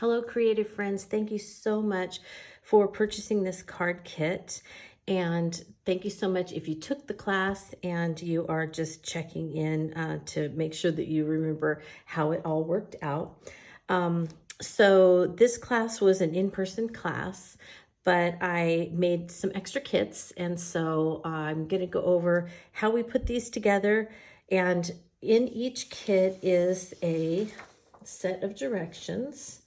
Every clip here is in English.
Hello, creative friends. Thank you so much for purchasing this card kit. And thank you so much if you took the class and you are just checking in to make sure that you remember how it all worked out. So this class was an in-person class, but I made some extra kits. And so I'm going to go over how we put these together. And in each kit is a set of directions.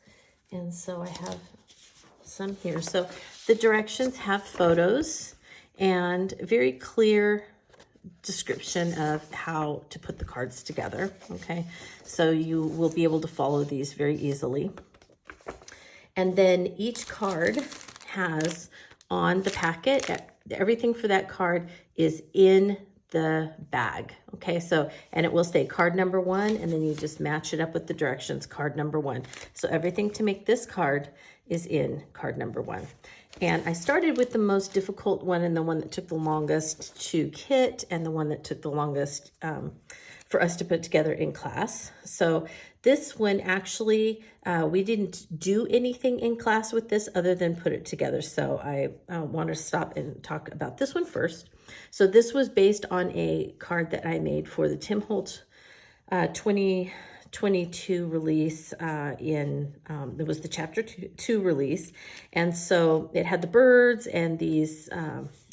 And so I have some here. So the directions have photos and very clear description of how to put the cards together. Okay, so you will be able to follow these very easily. And then each card has on the packet, everything for that card is in the bag. Okay, so, and it will say card number 1, and then you just match it up with the directions, card number 1. So everything to make this card is in card number 1. And I started with the most difficult one and the one that took the longest to kit and the one that took the longest for us to put together in class. So this one actually, we didn't do anything in class with this other than put it together. So I want to stop and talk about this one first. So this was based on a card that I made for the Tim Holtz 2022 release it was the chapter 2 release. And so it had the birds and these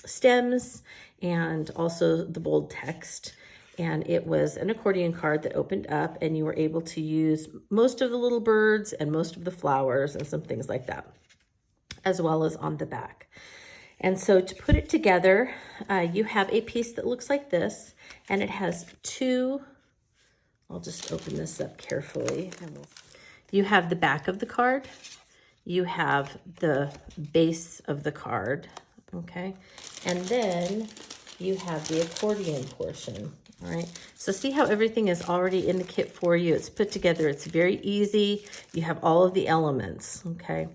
stems and also the bold text. And it was an accordion card that opened up and you were able to use most of the little birds and most of the flowers and some things like that, as well as on the back. And so to put it together, you have a piece that looks like this, and it has two, I'll just open this up carefully. You have the back of the card, you have the base of the card, okay? And then you have the accordion portion. All right, so see how everything is already in the kit for you. It's put together. It's very easy. You have all of the elements, okay?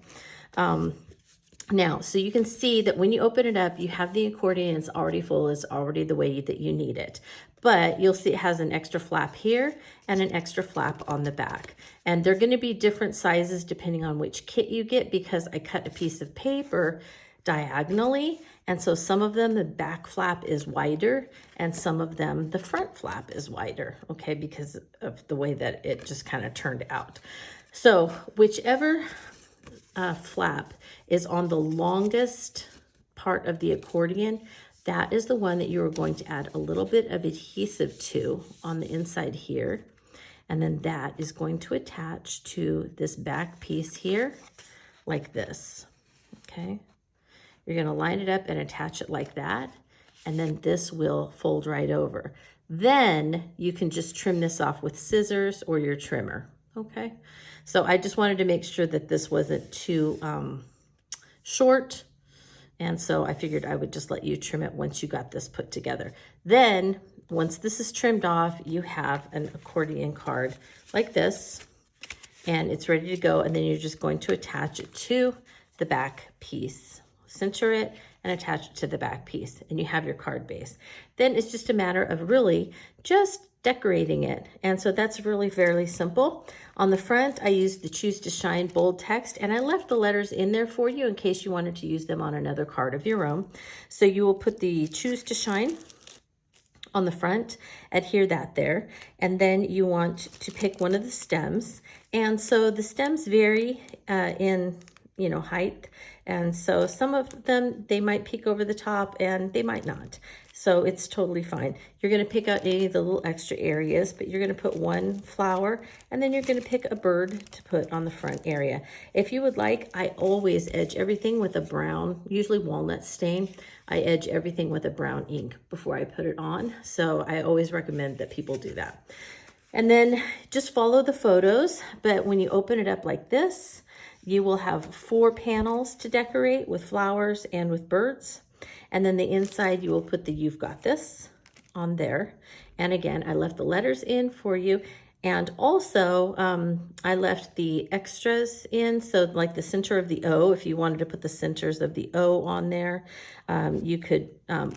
Now, so you can see that when you open it up, you have the accordion. It's already full. It's already the way that you need it. But you'll see it has an extra flap here and an extra flap on the back. And they're going to be different sizes depending on which kit you get, because I cut a piece of paper diagonally, and so some of them the back flap is wider and some of them the front flap is wider, okay, because of the way that it just kind of turned out. So whichever flap is on the longest part of the accordion, that is the one that you are going to add a little bit of adhesive to on the inside here, and then that is going to attach to this back piece here like this, okay? You're going to line it up and attach it like that, and then this will fold right over. Then you can just trim this off with scissors or your trimmer, okay? So I just wanted to make sure that this wasn't too short, and so I figured I would just let you trim it once you got this put together. Then, once this is trimmed off, you have an accordion card like this, and it's ready to go, and then you're just going to attach it to the back piece. Center it and attach it to the back piece, and you have your card base. Then it's just a matter of really just decorating it. And so that's really fairly simple. On the front, I used the Choose to Shine bold text, and I left the letters in there for you in case you wanted to use them on another card of your own. So you will put the Choose to Shine on the front, adhere that there, and then you want to pick one of the stems. And so the stems vary in height. And so some of them, they might peek over the top and they might not. So it's totally fine. You're going to pick out any of the little extra areas, but you're going to put one flower, and then you're going to pick a bird to put on the front area. If you would like, I always edge everything with a brown, usually walnut stain. I edge everything with a brown ink before I put it on. So I always recommend that people do that. And then just follow the photos. But when you open it up like this, you will have 4 panels to decorate with flowers and with birds. And then the inside, you will put the You've Got This on there. And again, I left the letters in for you. And also, I left the extras in, so like the center of the O, if you wanted to put the centers of the O on there, you could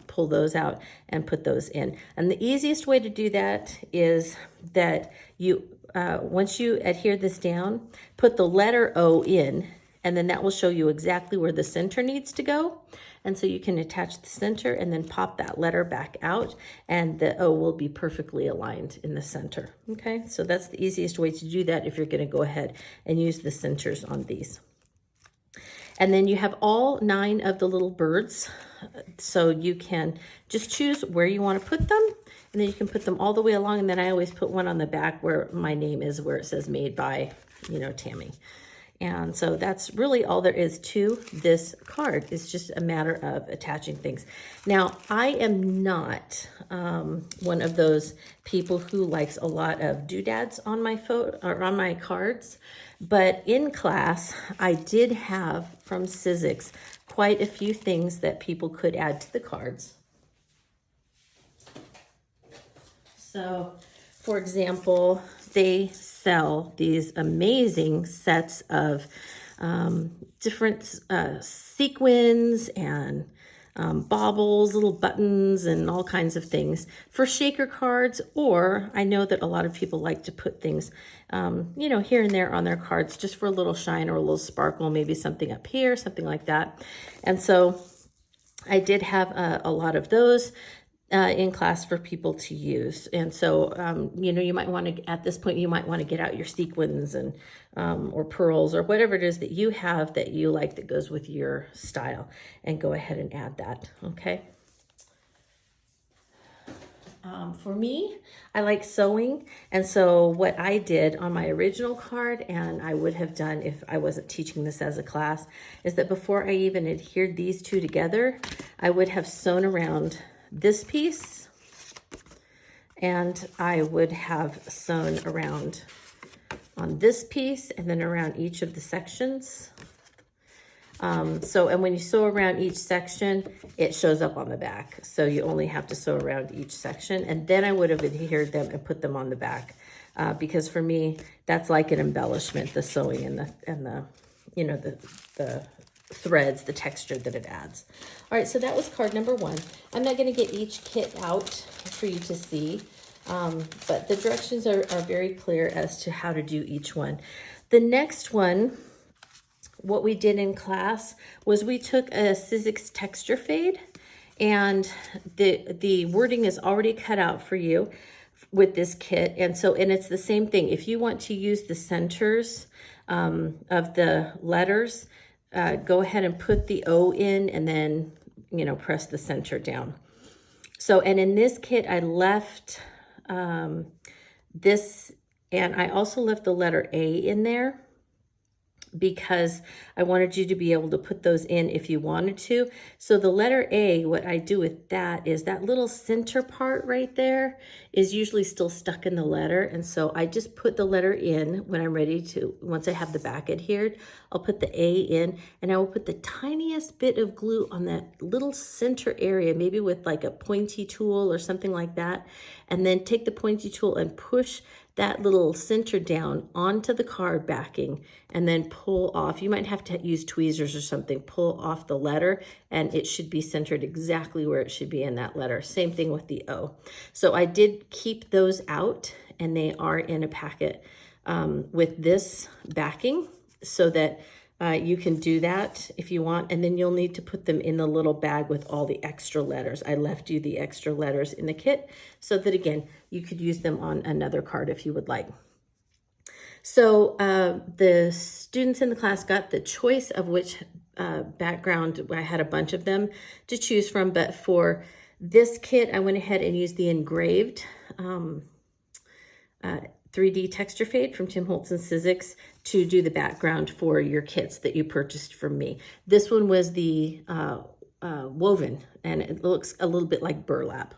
pull those out and put those in. And the easiest way to do that is that you once you adhere this down, put the letter O in, and then that will show you exactly where the center needs to go. And so you can attach the center and then pop that letter back out, and the O will be perfectly aligned in the center. Okay, so that's the easiest way to do that if you're going to go ahead and use the centers on these. And then you have all 9 of the little birds, so you can just choose where you want to put them, and then you can put them all the way along. And then I always put one on the back where my name is, where it says made by, you know, Tammy. And so that's really all there is to this card. It's just a matter of attaching things. Now, I am not one of those people who likes a lot of doodads on my photo or on my cards, but in class, I did have from Sizzix quite a few things that people could add to the cards. So, for example, they sell these amazing sets of different sequins and baubles, little buttons, and all kinds of things for shaker cards. Or I know that a lot of people like to put things, you know, here and there on their cards just for a little shine or a little sparkle, maybe something up here, something like that. And so I did have a lot of those in class for people to use. And so, you know, you might want to, at this point, you might want to get out your sequins and, or pearls or whatever it is that you have that you like that goes with your style, and go ahead and add that. Okay. For me, I like sewing. And so what I did on my original card, and I would have done if I wasn't teaching this as a class, is that before I even adhered these two together, I would have sewn around this piece, and I would have sewn around on this piece, and then around each of the sections. And when you sew around each section, it shows up on the back. So you only have to sew around each section, and then I would have adhered them and put them on the back, because for me, that's like an embellishment, the sewing and the you know, the threads, the texture that it adds. All right, so that was card number 1. I'm not going to get each kit out for you to see, but the directions are very clear as to how to do each one. The next one, what we did in class was we took a Sizzix texture fade, and the wording is already cut out for you with this kit. And so, and it's the same thing. If you want to use the centers of the letters, go ahead and put the O in, and then, you know, press the center down. So, and in this kit, I left this, and I also left the letter A in there because I wanted you to be able to put those in if you wanted to. So the letter A, what I do with that is that little center part right there is usually still stuck in the letter. And so I just put the letter in when I'm ready to, once I have the back adhered, I'll put the A in, and I will put the tiniest bit of glue on that little center area, maybe with like a pointy tool or something like that. And then take the pointy tool and push that little center down onto the card backing, and then pull off. You might have to use tweezers or something, pull off the letter, and it should be centered exactly where it should be in that letter. Same thing with the O. So I did keep those out, and they are in a packet with this backing, so that you can do that if you want, and then you'll need to put them in the little bag with all the extra letters. I left you the extra letters in the kit so that, again, you could use them on another card if you would like. So the students in the class got the choice of which background. I had a bunch of them to choose from, but for this kit, I went ahead and used the engraved 3D texture fade from Holtz and Sizzix to do the background for your kits that you purchased from me. This one was the woven, and it looks a little bit like burlap.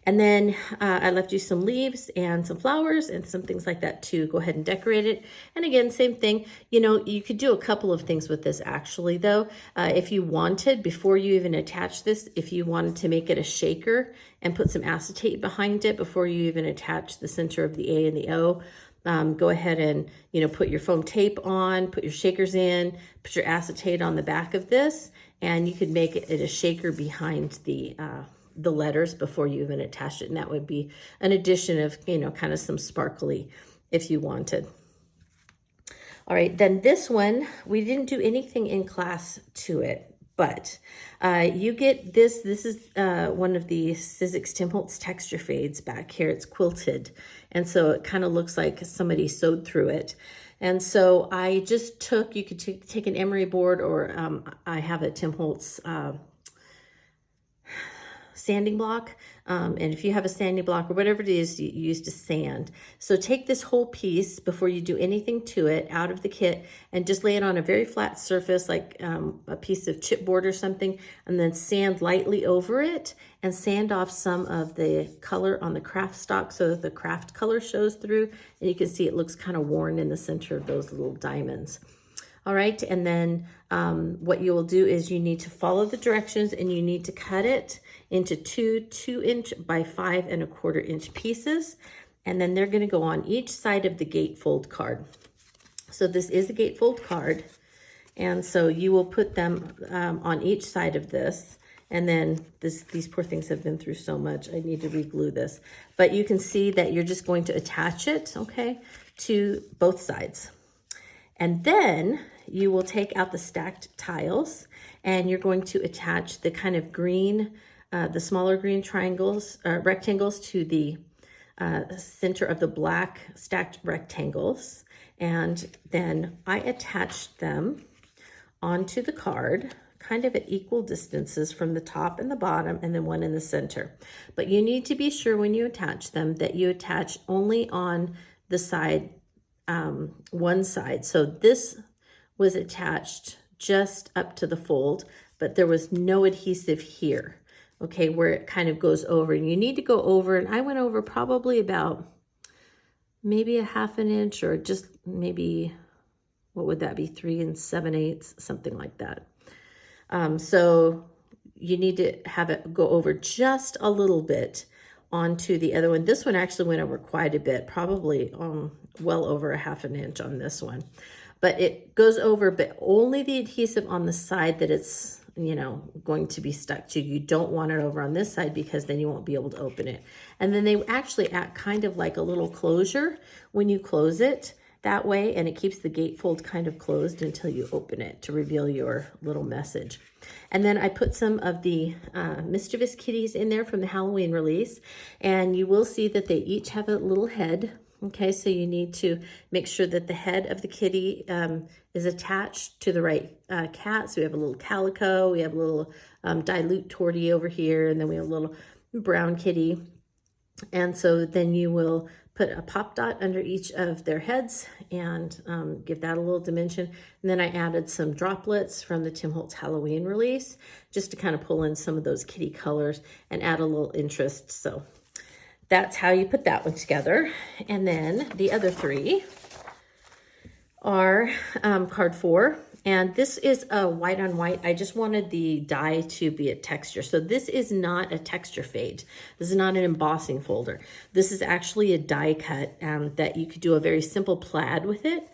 And then I left you some leaves and some flowers and some things like that to go ahead and decorate it. And again, same thing, you know, you could do a couple of things with this actually though. If you wanted, before you even attach this, if you wanted to make it a shaker and put some acetate behind it before you even attach the center of the A and the O, go ahead and, you know, put your foam tape on, put your shakers in, put your acetate on the back of this, and you could make it a shaker behind the letters before you even attach it. And that would be an addition of, you know, kind of some sparkly if you wanted. All right, then this one, we didn't do anything in class to it, but you get this. This is one of the Sizzix Tim Holtz texture fades back here. It's quilted, and so it kind of looks like somebody sewed through it. And so I just took, you could take an emery board, or I have a Tim Holtz sanding block. And if you have a sanding block or whatever it is you use to sand. So take this whole piece before you do anything to it out of the kit and just lay it on a very flat surface, like a piece of chipboard or something, and then sand lightly over it and sand off some of the color on the craft stock so that the craft color shows through. And you can see it looks kind of worn in the center of those little diamonds. All right, and then what you will do is you need to follow the directions, and you need to cut it into two 2-inch by 5 1/4 inch pieces. And then they're gonna go on each side of the gatefold card. So this is a gatefold card. And so you will put them on each side of this. And then these poor things have been through so much. I need to re-glue this. But you can see that you're just going to attach it, okay, to both sides. And then you will take out the stacked tiles, and you're going to attach the kind of green, the smaller green triangles, rectangles to the center of the black stacked rectangles. And then I attached them onto the card, kind of at equal distances from the top and the bottom, and then one in the center. But you need to be sure when you attach them that you attach only on the side, one side. So this was attached just up to the fold, but there was no adhesive here, okay, where it kind of goes over. And you need to go over, and I went over probably about maybe a 1/2 inch, or just maybe, what would that be, 3 7/8, something like that. So you need to have it go over just a little bit onto the other one. This one actually went over quite a bit, probably well over a 1/2 inch on this one. But it goes over, but only the adhesive on the side that it's, you know, going to be stuck to. You don't want it over on this side, because then you won't be able to open it. And then they actually act kind of like a little closure when you close it that way, and it keeps the gatefold kind of closed until you open it to reveal your little message. And then I put some of the Mischievous kitties in there from the Halloween release, and you will see that they each have a little head. Okay, so you need to make sure that the head of the kitty is attached to the right cat. So we have a little calico, we have a little dilute tortie over here, and then we have a little brown kitty. And so then you will put a pop dot under each of their heads and give that a little dimension. And then I added some droplets from the Tim Holtz Halloween release, just to kind of pull in some of those kitty colors and add a little interest. So that's how you put that one together. And then the other 3 are card 4. And this is a white on white. I just wanted the die to be a texture. So this is not a texture fade. This is not an embossing folder. This is actually a die cut that you could do a very simple plaid with it.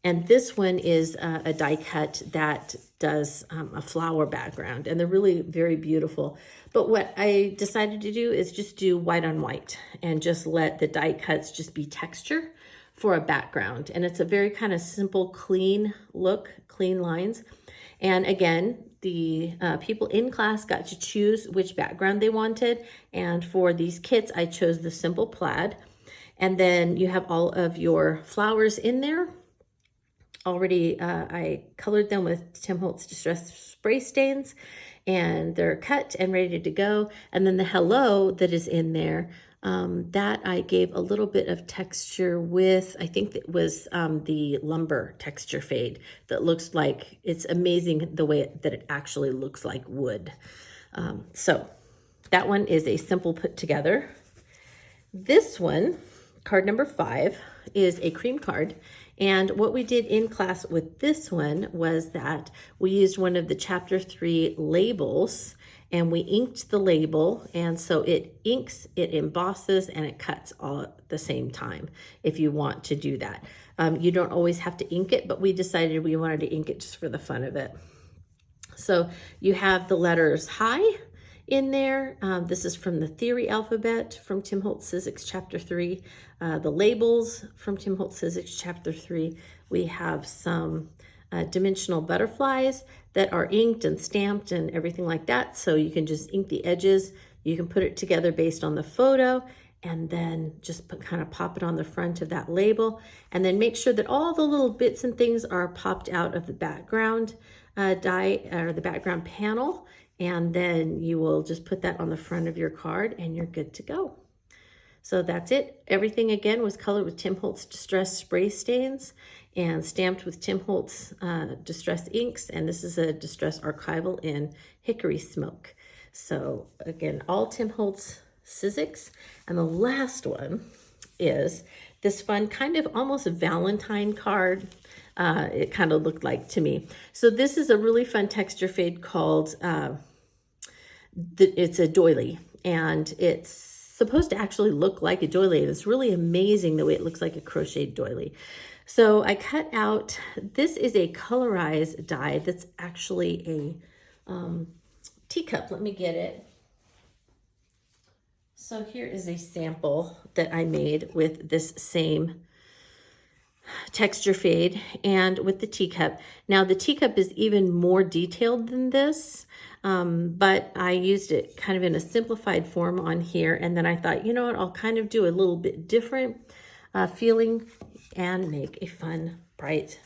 And this one is a die cut that does a flower background, and they're really very beautiful. But what I decided to do is just do white on white and just let the die cuts just be texture for a background. And it's a very kind of simple, clean look, clean lines. And again, the people in class got to choose which background they wanted. And for these kits, I chose the simple plaid. And then you have all of your flowers in there. Already, I colored them with Tim Holtz Distress Spray Stains, and they're cut and ready to go. And then the hello that is in there, that I gave a little bit of texture with, I think it was the lumber texture fade that looks like, it's amazing the way that it actually looks like wood. So that one is a simple put together. This one, card number 5, is a cream card. And what we did in class with this one was that we used one of the chapter 3 labels, and we inked the label. And so it inks, it embosses, and it cuts all at the same time if you want to do that. You don't always have to ink it, but we decided we wanted to ink it just for the fun of it. So you have the letters hi in there. This is from the Theory Alphabet from Tim Holtz Sizzix Chapter 3. The labels from Tim Holtz Sizzix Chapter 3. We have some dimensional butterflies that are inked and stamped and everything like that. So you can just ink the edges. You can put it together based on the photo and then just kind of pop it on the front of that label. And then make sure that all the little bits and things are popped out of the background die or the background panel. And then you will just put that on the front of your card and you're good to go. So that's it. Everything again was colored with Tim Holtz Distress Spray Stains and stamped with Tim Holtz Distress Inks. And this is a Distress Archival in Hickory Smoke. So again, all Tim Holtz Sizzix. And the last one is this fun kind of almost Valentine card. It kind of looked like to me. So this is a really fun texture fade called, it's a doily, and it's supposed to actually look like a doily. It's really amazing the way it looks like a crocheted doily. So I cut out, this is a colorized die that's actually a teacup. Let me get it. So here is a sample that I made with this same texture fade and with the teacup. Now the teacup is even more detailed than this, but I used it kind of in a simplified form on here. And then I thought, you know what, I'll kind of do a little bit different feeling and make a fun, bright,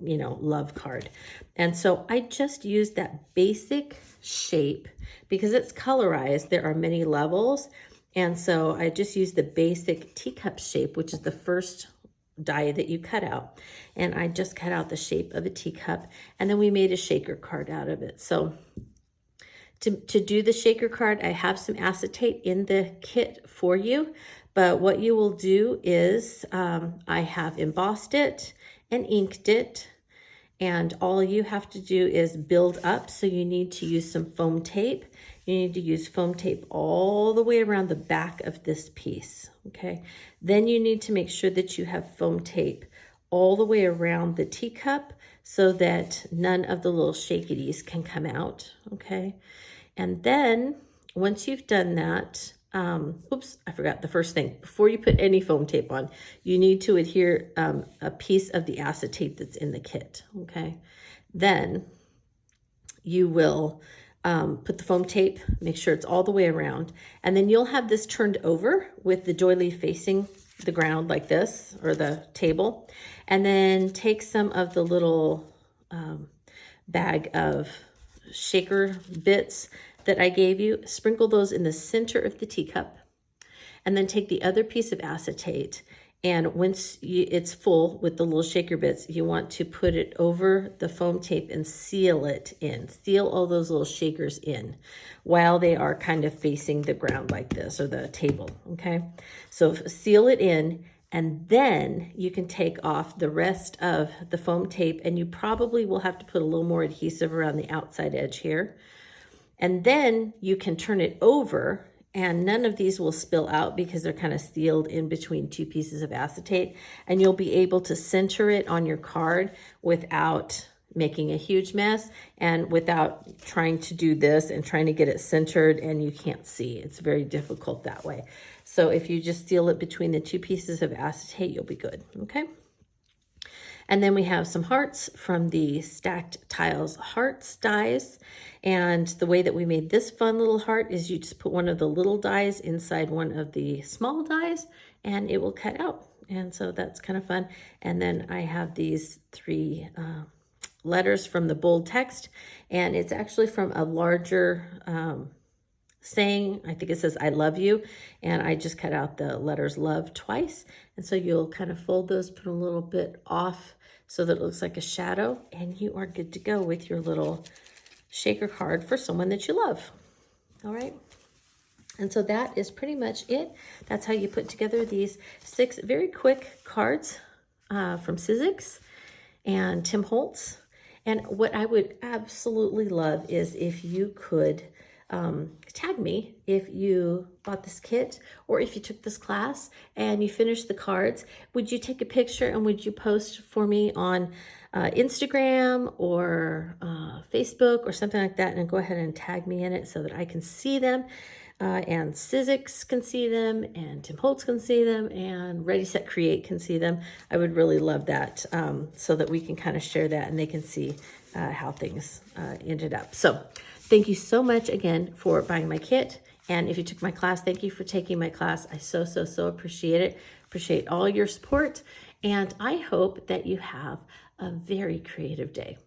you know, love card. And so I just used that basic shape because it's colorized. There are many levels. And so I just used the basic teacup shape, which is the first die that you cut out. And I just cut out the shape of a teacup, and then we made a shaker card out of it. So to do the shaker card, I have some acetate in the kit for you, but what you will do is I have embossed it and inked it, and all you have to do is build up. So you need to use some foam tape. You need to use foam tape all the way around the back of this piece, okay? Then you need to make sure that you have foam tape all the way around the teacup so that none of the little shakities can come out, okay? And then once you've done that, oops, I forgot the first thing. Before you put any foam tape on, you need to adhere a piece of the acetate that's in the kit, okay? Then you will put the foam tape, make sure it's all the way around, and then you'll have this turned over with the doily facing the ground like this, or the table, and then take some of the little bag of shaker bits that I gave you, sprinkle those in the center of the teacup, and then take the other piece of acetate. And once it's full with the little shaker bits, you want to put it over the foam tape and seal it in. Seal all those little shakers in while they are kind of facing the ground like this, or the table, okay? So seal it in, and then you can take off the rest of the foam tape, and you probably will have to put a little more adhesive around the outside edge here. And then you can turn it over, and none of these will spill out because they're kind of sealed in between two pieces of acetate, and you'll be able to center it on your card without making a huge mess and without trying to do this and trying to get it centered and you can't see. It's very difficult that way. So if you just seal it between the two pieces of acetate, you'll be good, okay? And then we have some hearts from the Stacked Tiles Hearts dies. And the way that we made this fun little heart is you just put one of the little dies inside one of the small dies and it will cut out. And so that's kind of fun. And then I have these three letters from the bold text, and it's actually from a larger saying. I think it says, I love you. And I just cut out the letters love twice. And so you'll kind of fold those, put a little bit off so that it looks like a shadow, and you are good to go with your little shaker card for someone that you love. All right. And so that is pretty much it. That's how you put together these 6 very quick cards from Sizzix and Tim Holtz. And what I would absolutely love is if you could tag me if you bought this kit or if you took this class and you finished the cards. Would you take a picture and would you post for me on Instagram or Facebook or something like that, and go ahead and tag me in it so that I can see them, and Sizzix can see them, and Tim Holtz can see them, and Ready Set Create can see them. I would really love that, so that we can kind of share that and they can see how things ended up. So thank you so much again for buying my kit. And if you took my class, thank you for taking my class. I so appreciate it. Appreciate all your support. And I hope that you have a very creative day.